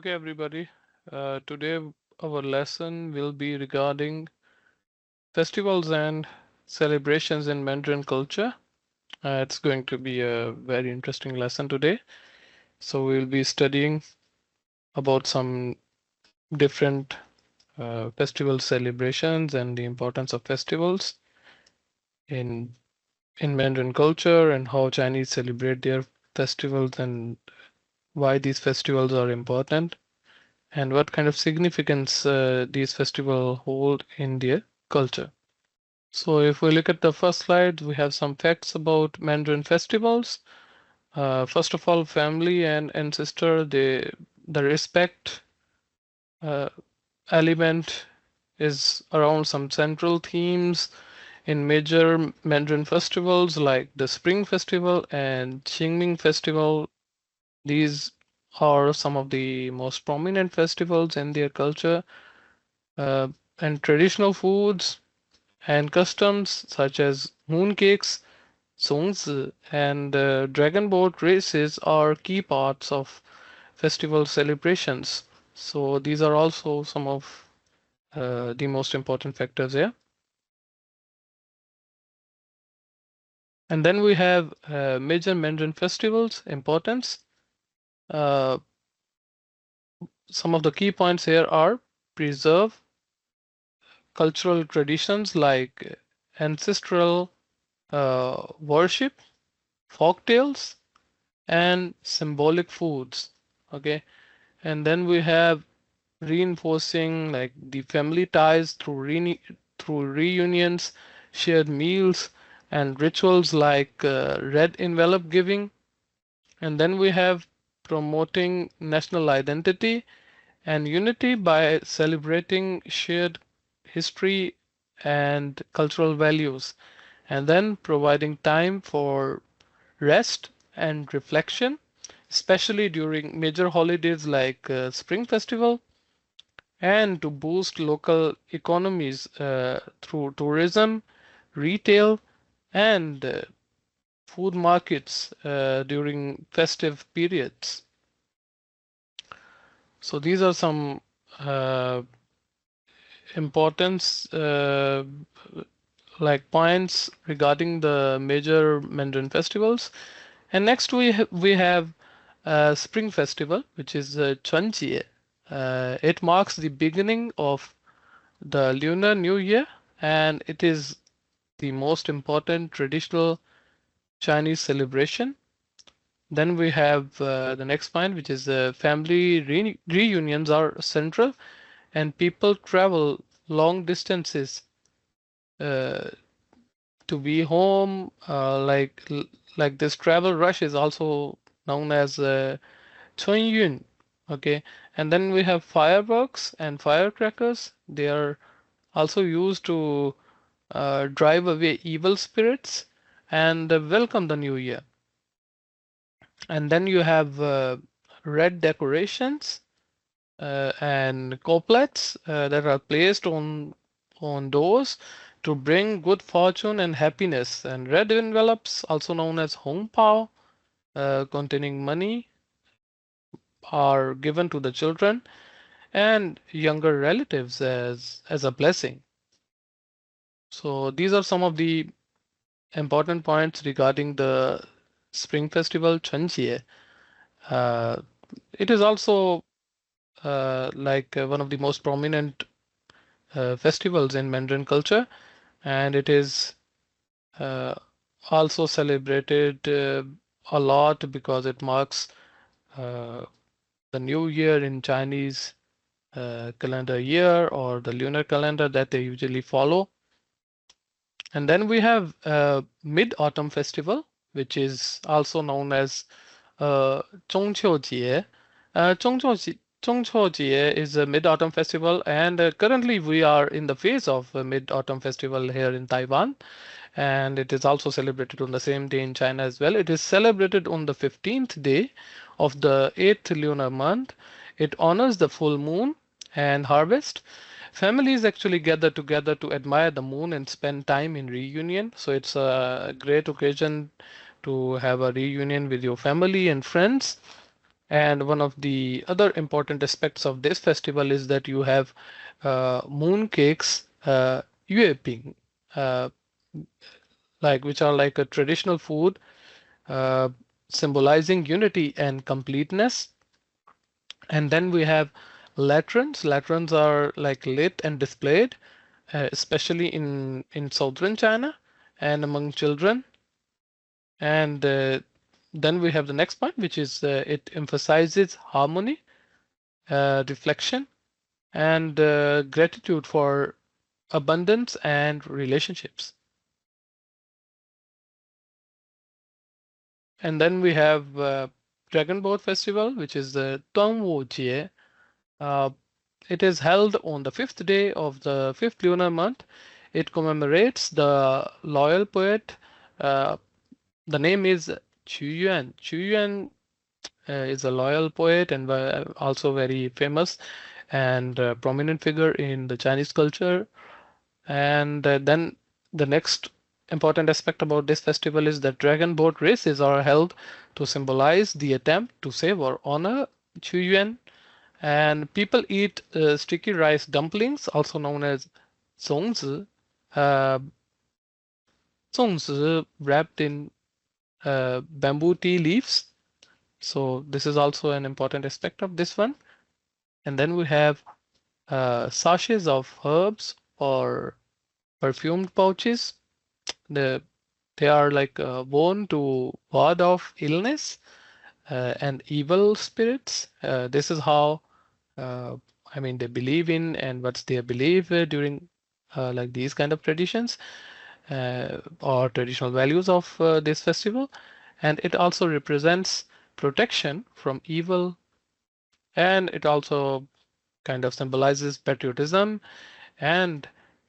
Okay, everybody. Today our lesson will be regarding festivals and celebrations in Mandarin culture. It's going to be a very interesting lesson today. So we'll be studying about some different festival celebrations and the importance of festivals in Mandarin culture and how Chinese celebrate their festivals and why these festivals are important and what kind of significance these festivals hold in their culture. So if we look at the first slide, we have some facts about Mandarin festivals. First of all, family and ancestor, the respect uh, element is around some central themes in major Mandarin festivals like the Spring Festival and Qingming Festival. These are some of the most prominent festivals in their culture. Uh, and traditional foods and customs such as mooncakes, zongzi, and dragon boat races are key parts of festival celebrations. So these are also some of the most important factors here. And then we have major Mandarin festivals importance. Uh, some of the key points here are preserve cultural traditions like ancestral worship, folk tales, and symbolic foods. Okay, and then we have reinforcing like the family ties through through reunions, shared meals, and rituals like red envelope giving. And then we have promoting national identity and unity by celebrating shared history and cultural values, and then providing time for rest and reflection, especially during major holidays like Spring Festival, and to boost local economies through tourism, retail, and food markets during festive periods. So these are some uh, importance like points regarding the major Mandarin festivals. And next we have Spring Festival, which is Chuanjie. It marks the beginning of the Lunar New Year, and it is the most important traditional Chinese celebration. Then we have the next point, which is family reunions are central, and people travel long distances uh, to be home. Like this travel rush is also known as Chun Yun. Okay, and then we have fireworks and firecrackers. They are also used to drive away evil spirits and welcome the new year. And then you have red decorations and couplets that are placed on doors to bring good fortune and happiness. And red envelopes, also known as hong pao, containing money, are given to the children and younger relatives as a blessing. So these are some of the important points regarding the Spring Festival Chunjie. Uh, it is also one of the most prominent festivals in Mandarin culture, and it is uh, also celebrated a lot because it marks uh, the new year in Chinese calendar year or the lunar calendar that they usually follow. And then we have Mid-Autumn Festival, which is also known as Zhongqiujie. Zhongqiujie is a Mid-Autumn Festival, and currently we are in the phase of a Mid-Autumn Festival here in Taiwan, and it is also celebrated on the same day in China as well. It is celebrated on the 15th day of the 8th lunar month. It honors the full moon and harvest. Families actually gather together to admire the moon and spend time in reunion. So it's a great occasion to have a reunion with your family and friends. And one of the other important aspects of this festival is that you have moon cakes, yue ping, uh, like which are like a traditional food uh, symbolizing unity and completeness. And then we have latrines. Latrines are like lit and displayed, especially in southern China and among children. And then we have the next point, which is it emphasizes harmony, reflection, and gratitude for abundance and relationships. And then we have Dragon Boat Festival, which is the Dongwu Jie. Uh, it is held on the fifth day of the fifth lunar month. It commemorates the loyal poet. Uh, the name is Qu Yuan. Qu Yuan is a loyal poet and also very famous and prominent figure in the Chinese culture. And then the next important aspect about this festival is that dragon boat races are held to symbolize the attempt to save or honor Qu Yuan. And people eat sticky rice dumplings, also known as zongzi, uh, zongzi wrapped in bamboo tea leaves. So this is also an important aspect of this one. And then we have sachets of herbs or perfumed pouches. The, they are like worn to ward off illness and evil spirits. This is how uh, I mean they believe in and what's their belief during like these kind of traditions or traditional values of this festival. And it also represents protection from evil, and it also kind of symbolizes patriotism and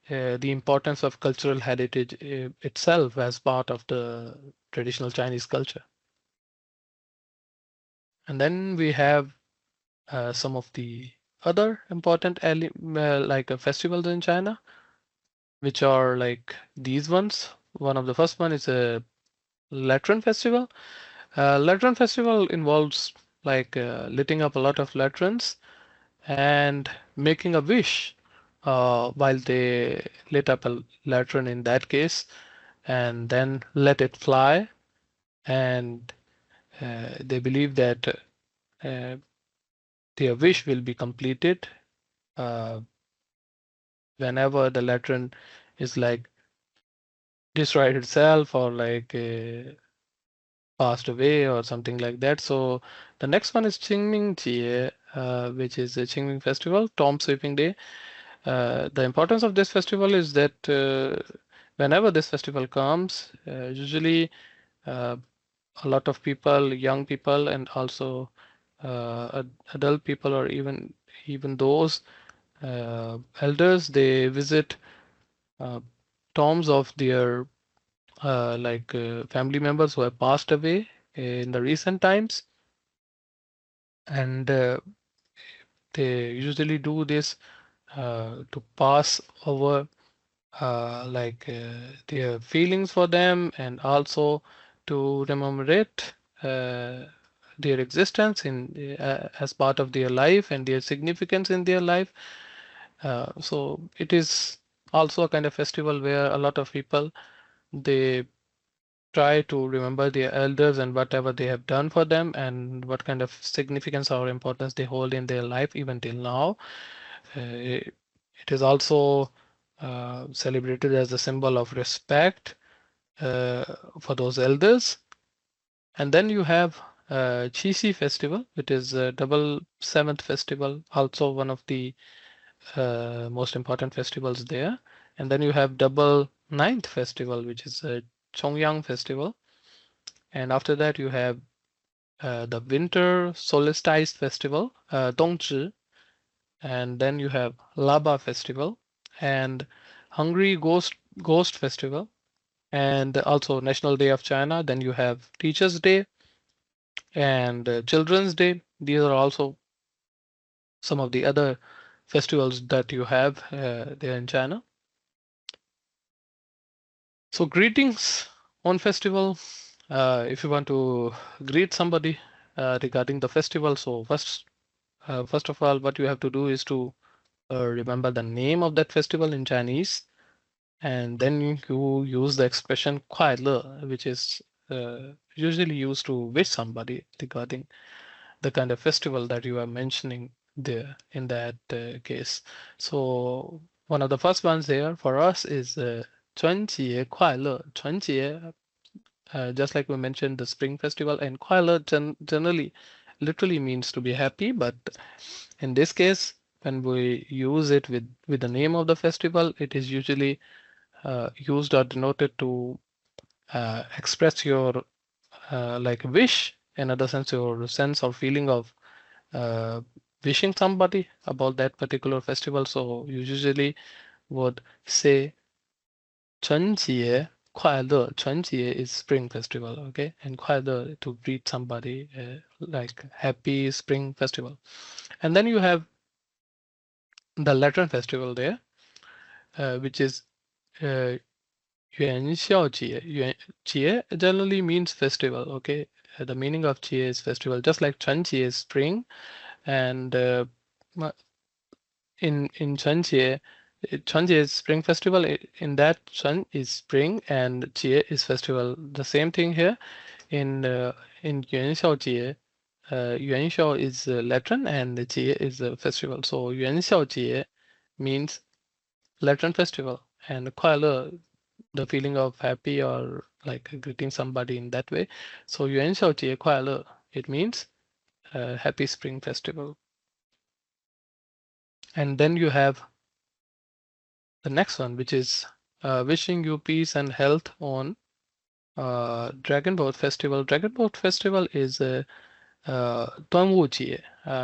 the importance of cultural heritage itself as part of the traditional Chinese culture. And then we have some of the other important like festivals in China, which are like these ones. One of the first one is a Latran festival. Latran festival involves like lighting up a lot of latrines and making a wish while they lit up a latran in that case, and then let it fly. And they believe that uh, their wish will be completed uh, whenever the latran is like destroyed itself or like passed away or something like that. So the next one is Qingming Jie, which is a Qingming festival, Tomb Sweeping Day. The importance of this festival is that whenever this festival comes, usually uh, a lot of people, young people, and also adult people, or even those elders, they visit uh, tombs of their family members who have passed away in the recent times, and they usually do this to pass over their feelings for them and also to commemorate their existence in as part of their life and their significance in their life. So it is also a kind of festival where a lot of people they try to remember their elders and whatever they have done for them and what kind of significance or importance they hold in their life even till now. It is also celebrated as a symbol of respect uh, for those elders. And then you have Qixi festival, which is a double seventh festival, also one of the most important festivals there. And then you have double ninth festival, which is a Chongyang festival. And after that, you have the winter solstice festival, Dongzhi. And then you have Laba festival and Hungry Ghost festival, and also National Day of China. Then you have Teachers Day and Children's Day. These are also some of the other festivals that you have there in China. So greetings on festival. If you want to greet somebody, regarding the festival. So first of all, what you have to do is to remember the name of that festival in Chinese, and then you use the expression 快乐, which is usually used to wish somebody regarding the kind of festival that you are mentioning there in that case. So one of the first ones there for us is 春节快乐. 春节, just like we mentioned, the Spring Festival, and 快乐 generally literally means to be happy, but in this case, when we use it with the name of the festival, it is usually used or denoted to express your like wish, in other sense, your sense or feeling of uh, wishing somebody about that particular festival. So you usually would say 春节快乐. 春节 is Spring Festival, okay? And 快乐 to greet somebody like Happy Spring Festival. And then you have the Lantern Festival there, which is uh, 元宵节. 元节 generally means festival, okay? The meaning of 节 is festival, just like 春节 is spring, and in 春节, 春节 is spring festival. In that, 春 is spring and 节 is festival. The same thing here in 元宵节. 元宵 is Latin and 节 is a festival. So 元宵节 means Latin festival, and 快乐, the feeling of happy or like greeting somebody in that way. So 元宵节快乐, it means happy spring festival. And then you have the next one, which is wishing you peace and health on Dragon Boat Festival. Dragon Boat Festival is Duanwu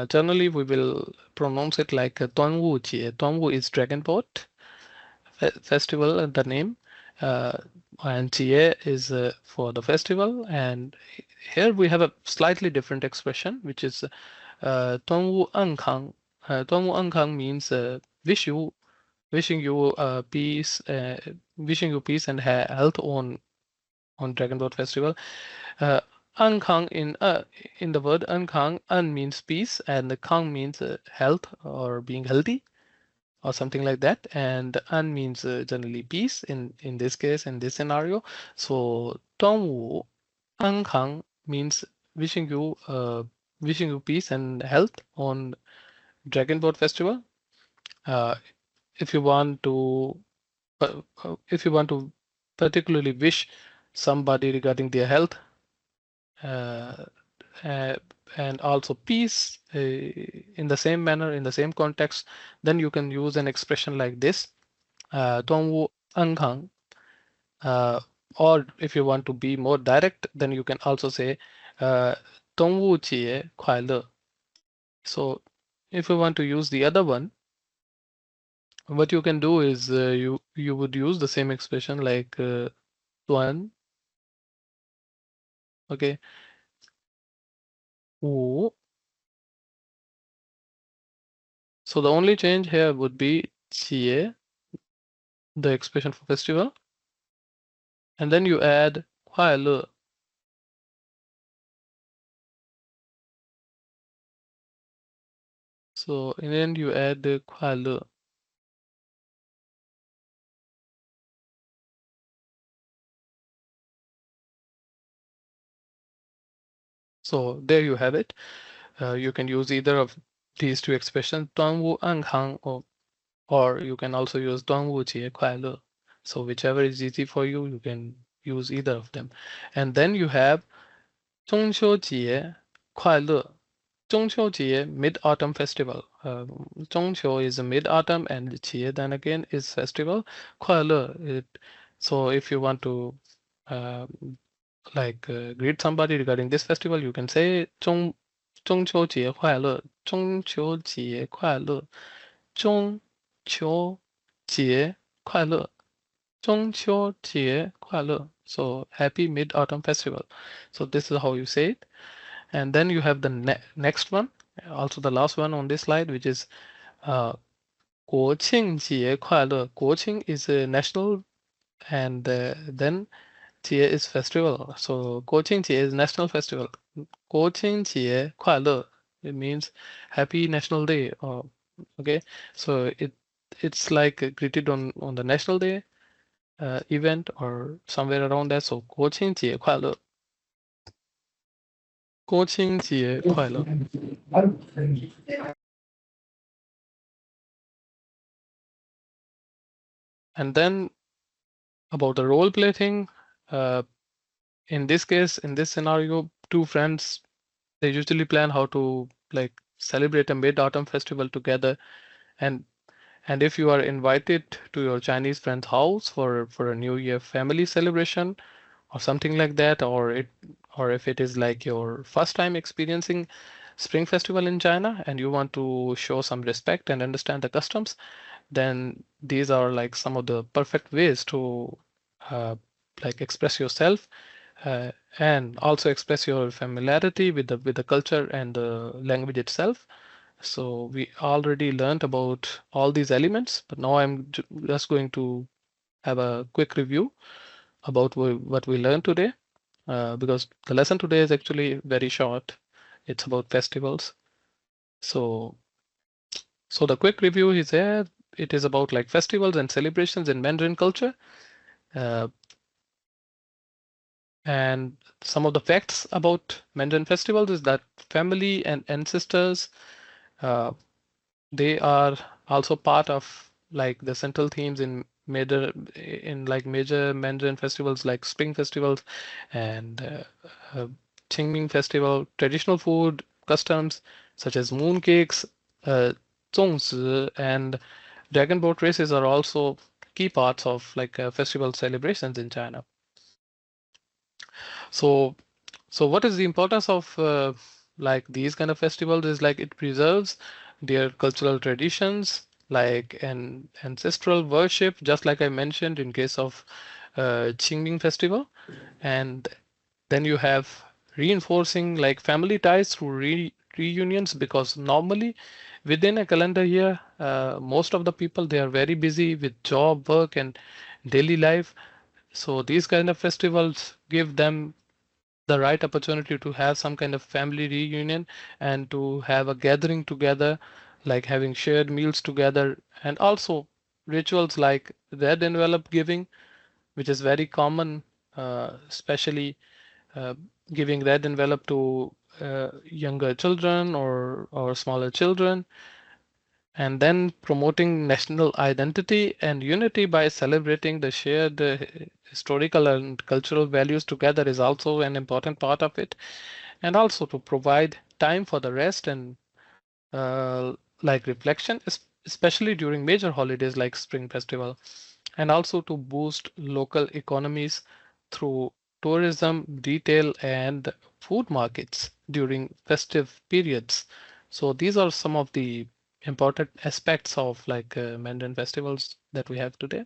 generally, we will pronounce it like Duanwu Jie. Duanwu is Dragon Boat Festival, the name, uh, and Jie is for the festival. And here we have a slightly different expression, which is Duanwu Ankang. Duanwu Ankang means wishing you peace, wishing you peace and health on Dragon Boat Festival. Uh, Ankang in the word Ankang, An means peace and Kang means health or being healthy or something like that, and An means generally peace in this case, in this scenario. So 端午 Ankang means wishing you peace and health on Dragon Boat Festival. Uh, if you want to if you want to particularly wish somebody regarding their health, uh, uh, and also peace in the same manner, in the same context, then you can use an expression like this, 端午 安康. Or if you want to be more direct, then you can also say 端午节快乐. So if you want to use the other one, what you can do is you would use the same expression like 端, okay, 午. So the only change here would be 节, the expression for festival, and then you add 快乐. So in the end you add the 快乐. So there you have it. You can use either of these two expressions, 端午安康, or you can also use 端午节快乐. So whichever is easy for you, you can use either of them. And then you have 中秋节快乐. 中秋节, Mid-Autumn Festival. 中秋 is a Mid-Autumn and 节 then again is festival. 快乐, so if you want to uh, like greet somebody regarding this festival, you can say 中秋节快乐. 中秋节快乐. So happy Mid-Autumn Festival. So this is how you say it. And then you have the next one, also the last one on this slide, which is 国庆节快乐. 国庆 is a national, and then Jie is festival. So 国庆节 is national festival. 国庆节快乐. It means happy national day. Or okay, so it's like greeted on the national day event or somewhere around that. So 国庆节快乐. 国庆节快乐. And then about the role play thing, uh, in this case, in this scenario, two friends, they usually plan how to like celebrate a mid-autumn festival together. And and if you are invited to your Chinese friend's house for a New Year family celebration or something like that, or if it is like your first time experiencing Spring Festival in China and you want to show some respect and understand the customs, then these are like some of the perfect ways to uh, like express yourself uh, and also express your familiarity with the culture and the language itself. So we already learned about all these elements, but now I'm just going to have a quick review about what we learned today, because the lesson today is actually very short. It's about festivals. So so the quick review is there. It is about like festivals and celebrations in Mandarin culture. Uh, and some of the facts about Mandarin festivals is that family and ancestors, uh, they are also part of like the central themes in major Mandarin festivals like Spring festivals and Qingming festival. Traditional food customs such as mooncakes, uh, 粽子, and dragon boat races are also key parts of like festival celebrations in China. So, so what is the importance of like these kind of festivals is like it preserves their cultural traditions, like an ancestral worship, just like I mentioned in case of Qingming festival, and then you have reinforcing like family ties through reunions because normally within a calendar year, most of the people they are very busy with job, work, and daily life. So these kind of festivals give them the right opportunity to have some kind of family reunion and to have a gathering together, like having shared meals together, and also rituals like red envelope giving, which is very common, especially uh, giving red envelope to younger children or smaller children, and then promoting national identity and unity by celebrating the shared historical and cultural values together is also an important part of it, and also to provide time for the rest and like reflection, especially during major holidays like Spring Festival, and also to boost local economies through tourism, retail, and food markets during festive periods. So these are some of the important aspects of like Mandarin festivals that we have today.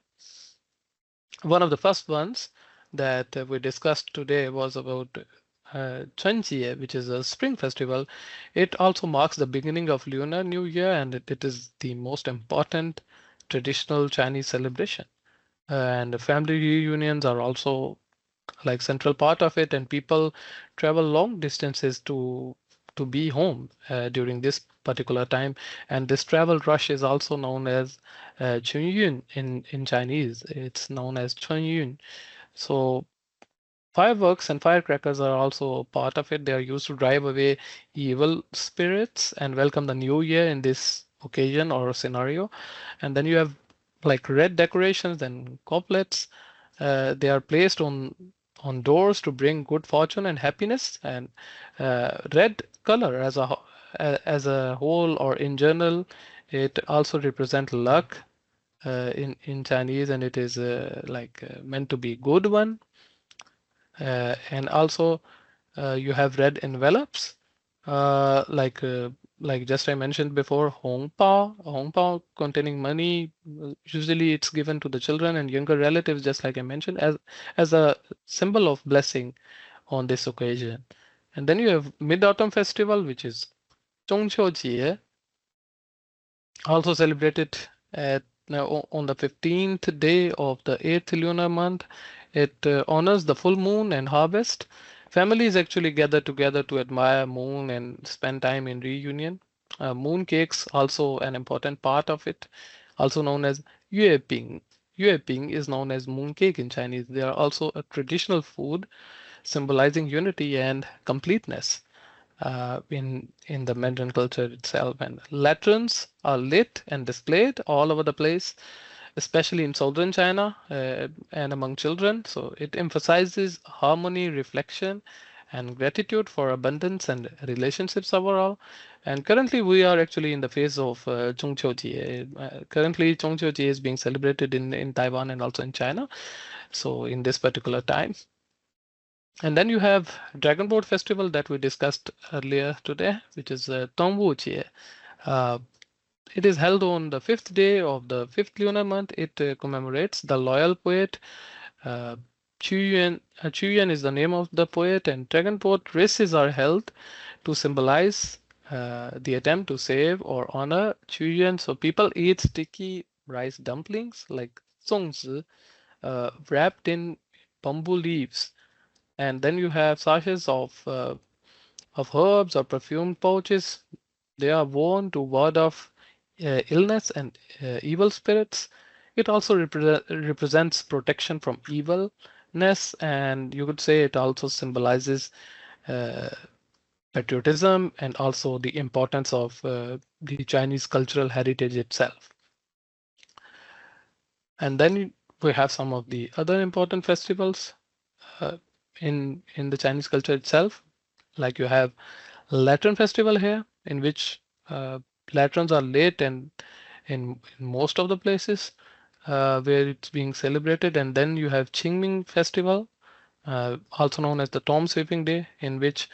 One of the first ones that we discussed today was about Chunjie, which is a spring festival. It also marks the beginning of Lunar New Year, and it is the most important traditional Chinese celebration. And family reunions are also like central part of it, and people travel long distances to be home during this particular time. And this travel rush is also known as Chunyun in Chinese. It's known as Chunyun. So fireworks and firecrackers are also part of it. They are used to drive away evil spirits and welcome the new year in this occasion or scenario. And then you have like red decorations and couplets. They are placed on doors to bring good fortune and happiness. And red color as a whole or in general, it also represents luck in Chinese, and it is meant to be good one. And also you have red envelopes, uh, like uh, like just I mentioned before, Hong Pao containing money. Usually it's given to the children and younger relatives, just like I mentioned, as a symbol of blessing on this occasion. And then you have Mid Autumn Festival, which is 中秋节, also celebrated at on the 15th day of the 8th lunar month. It honors the full moon and harvest. Families actually gather together to admire moon and spend time in reunion. Moon cakes also an important part of it, also known as yue ping. Yue ping is known as moon cake in Chinese. They are also a traditional food symbolizing unity and completeness in the Mandarin culture itself. And lanterns are lit and displayed all over the place, especially in southern China and among children. So it emphasizes harmony, reflection, and gratitude for abundance and relationships overall. And currently, we are actually in the phase of Jie. Currently, Jie is being celebrated in Taiwan and also in China. So in this particular time. And then you have Dragon Boat Festival that we discussed earlier today, which is Tongwu. Uh, it is held on the fifth day of the fifth lunar month. It commemorates the loyal poet uh, Chu Yuan. Chu Yuan is the name of the poet, and dragon boat races are held to symbolize the attempt to save or honor Chu Yuan. So people eat sticky rice dumplings like zongzi, wrapped in bamboo leaves, and then you have sachets of herbs or perfumed pouches. They are worn to ward off illness and evil spirits. It also represents protection from evilness, and you could say it also symbolizes uh, patriotism and also the importance of the Chinese cultural heritage itself. And then we have some of the other important festivals uh, in the Chinese culture itself. Like you have Lantern Festival here, in which lanterns are lit and in most of the places where it's being celebrated. And then you have Qingming Festival, also known as the Tomb Sweeping Day, in which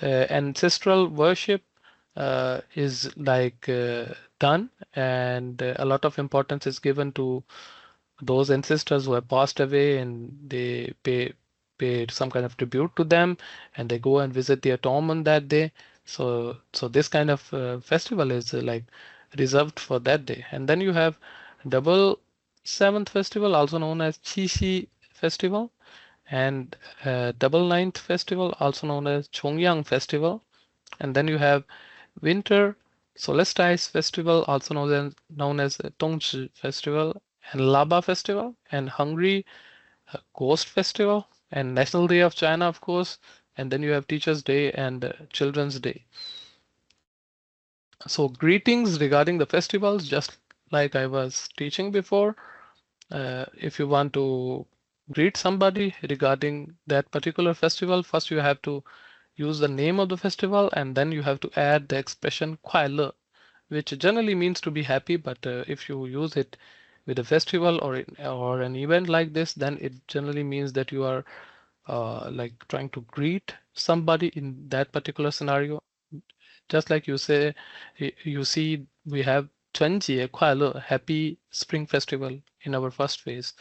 ancestral worship is done, and a lot of importance is given to those ancestors who have passed away, and they pay some kind of tribute to them, and they go and visit their tomb on that day. So this kind of festival is reserved for that day. And then you have double seventh festival, also known as Qixi festival, and double ninth festival, also known as Chongyang festival. And then you have winter solstice festival, also known as Dongzhi festival, and Laba festival, and Hungry Ghost festival, and National Day of China, of course. And then you have Teachers Day and Children's Day. So greetings regarding the festivals, just like I was teaching before. If you want to greet somebody regarding that particular festival, first you have to use the name of the festival, and then you have to add the expression "Kuai Le," which generally means to be happy. But if you use it with a festival or an event like this, then it generally means that you are trying to greet somebody in that particular scenario. Just like you say, you see, we have 春节 快乐 Happy Spring Festival in our first phase,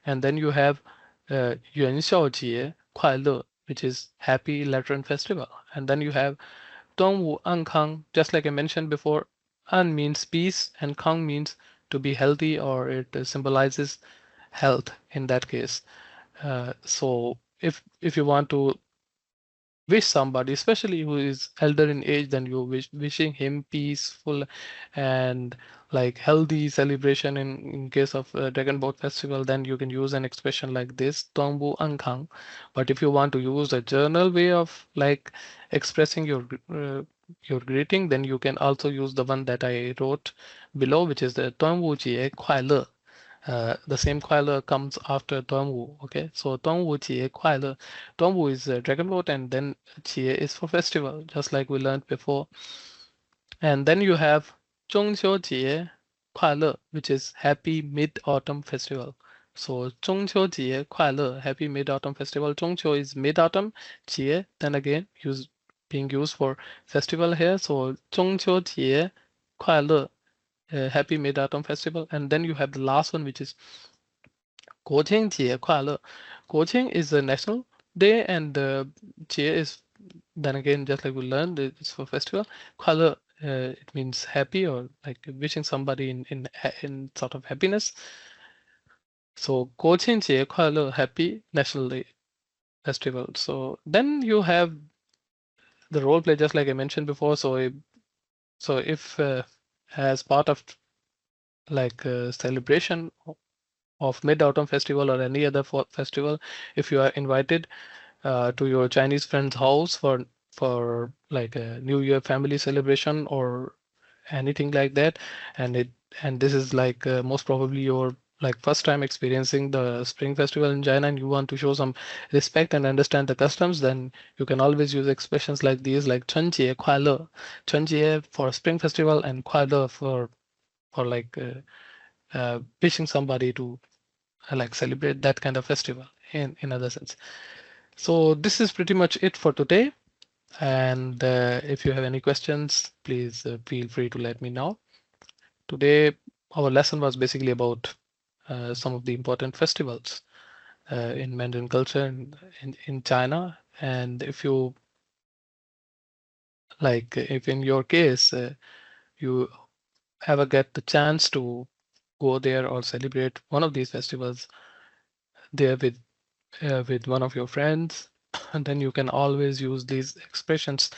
and then you have 元宵节 快乐 which is Happy Lantern Festival, and then you have 端午安康, just like I mentioned before. An means peace, and Kang means to be healthy, or it symbolizes health in that case. So if you want to wish somebody, especially who is elder in age than you, wishing him peaceful and healthy celebration in case of Dragon Boat Festival, then you can use an expression like this, Tongbu Ankang. But if you want to use a journal way of expressing your greeting, then you can also use the one that I wrote below, which is the Tongbu Jie Kuai Le. The same 快乐 comes after 端午. Okay, so 端午节快乐. 端午 is dragon boat, and then 节 is for festival, just like we learned before. And then you have 中秋节快乐, which is Happy Mid-Autumn Festival. So 中秋节快乐, Happy Mid-Autumn Festival. 中秋 is mid-autumn, 节 then again being used for festival here. So 中秋节快乐, Happy Mid-Autumn Festival. And then you have the last one, which is 国庆节快乐. 国庆 is a national day, and 节 is then again, just like we learned, it's for festival. 快乐, it means happy, or like wishing somebody in sort of happiness. So 国庆节快乐 Happy National Day Festival. So then you have the role play just like I mentioned before. So if as part of like celebration of Mid Autumn Festival or any other festival, if you are invited to your Chinese friend's house for like a New Year family celebration or anything like that, and it and this is like most probably your like first time experiencing the Spring Festival in China, and you want to show some respect and understand the customs, then you can always use expressions like these, like 春节快乐, 春节for Spring Festival and 快乐 for like wishing somebody to like celebrate that kind of festival in other sense. So this is pretty much it for today. And if you have any questions, please feel free to let me know. Today, our lesson was basically about some of the important festivals in Mandarin culture in China. And if you like, if in your case you ever get the chance to go there or celebrate one of these festivals there with one of your friends, and then you can always use these expressions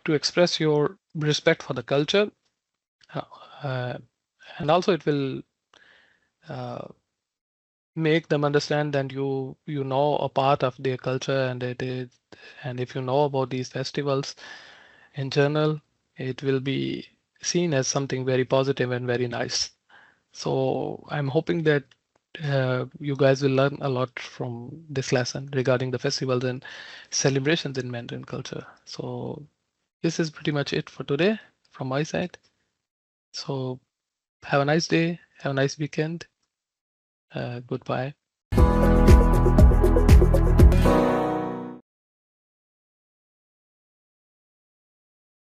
to express your respect for the culture. Uh, uh, and also it will uh, make them understand that you know a part of their culture, and it is, and if you know about these festivals in general, it will be seen as something very positive and very nice. So I'm hoping that you guys will learn a lot from this lesson regarding the festivals and celebrations in Mandarin culture. So this is pretty much it for today from my side. So have a nice day, have a nice weekend. Goodbye.